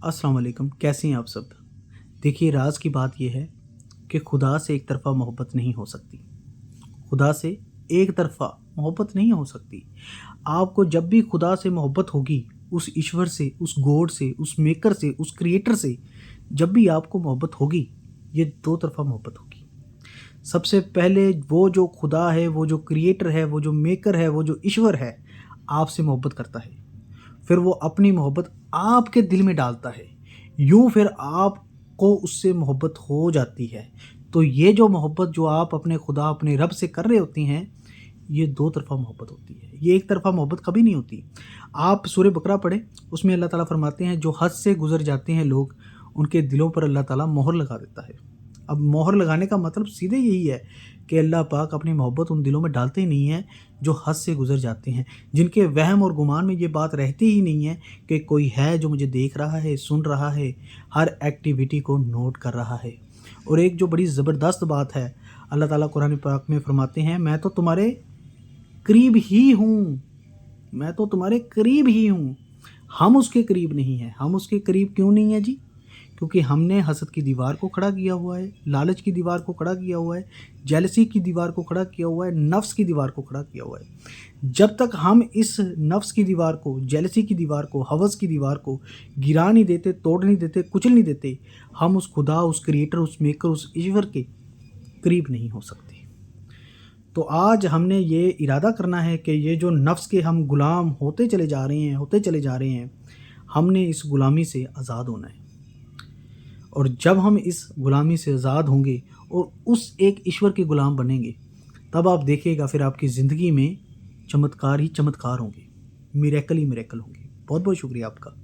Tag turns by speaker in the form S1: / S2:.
S1: अस्सलाम वालेकुम, कैसे हैं आप सब? देखिए, राज़ की बात ये है कि खुदा से एक तरफ़ा मोहब्बत नहीं हो सकती। खुदा से एक तरफ़ा मोहब्बत नहीं हो सकती। आपको जब भी खुदा से मोहब्बत होगी, उस ईश्वर से, उस गॉड से, उस मेकर से, उस क्रिएटर से, जब भी आपको मोहब्बत होगी, ये दो तरफ़ा मोहब्बत होगी। सबसे पहले वो जो खुदा है, वो जो क्रिएटर है, वो जो मेकर है, वो जो ईश्वर है, आपसे मोहब्बत करता है। फिर वो अपनी मोहब्बत आपके दिल में डालता है। यूँ फिर आपको उससे मोहब्बत हो जाती है। तो ये जो मोहब्बत जो आप अपने खुदा, अपने रब से कर रहे होती हैं, ये दो तरफ़ा मोहब्बत होती है। ये एक तरफ़ा मोहब्बत कभी नहीं होती। आप सूरह बकरा पढ़ें, उसमें अल्लाह ताला फरमाते हैं, जो हद से गुज़र जाते हैं लोग, उनके दिलों पर अल्लाह ताला मोहर लगा देता है। अब मोहर लगाने का मतलब सीधे यही है कि अल्लाह पाक अपनी मोहब्बत उन दिलों में डालते ही नहीं हैं जो हद से गुज़र जाते हैं, जिनके वहम और गुमान में ये बात रहती ही नहीं है कि कोई है जो मुझे देख रहा है, सुन रहा है, हर एक्टिविटी को नोट कर रहा है। और एक जो बड़ी ज़बरदस्त बात है, अल्लाह ताला कुरान पाक में फरमाते हैं, मैं तो तुम्हारे करीब ही हूँ, मैं तो तुम्हारे करीब ही हूँ। हम उसके करीब नहीं हैं। हम उसके करीब क्यों नहीं हैं जी? क्योंकि हमने हसद की दीवार को खड़ा किया हुआ है, लालच की दीवार को खड़ा किया हुआ है, जेलसी की दीवार को खड़ा किया हुआ है, नफ्स की दीवार को खड़ा किया हुआ है। जब तक हम इस नफ्स की दीवार को, जेलसी की दीवार को, हवस की दीवार को गिरा नहीं देते, तोड़ नहीं देते, कुचल नहीं देते, हम उस खुदा, उस क्रिएटर, उस मेकर, उस ईश्वर के करीब नहीं हो सकते। तो आज हमने ये इरादा करना है कि ये जो नफ्स के हम गुलाम होते चले जा रहे हैं, होते चले जा रहे हैं, हमने इस गुलामी से आज़ाद होना है। और जब हम इस गुलामी से आज़ाद होंगे और उस एक ईश्वर के गुलाम बनेंगे, तब आप देखिएगा फिर आपकी ज़िंदगी में चमत्कार ही चमत्कार होंगे, मिरेकल ही मिरेकल होंगे। बहुत बहुत शुक्रिया आपका।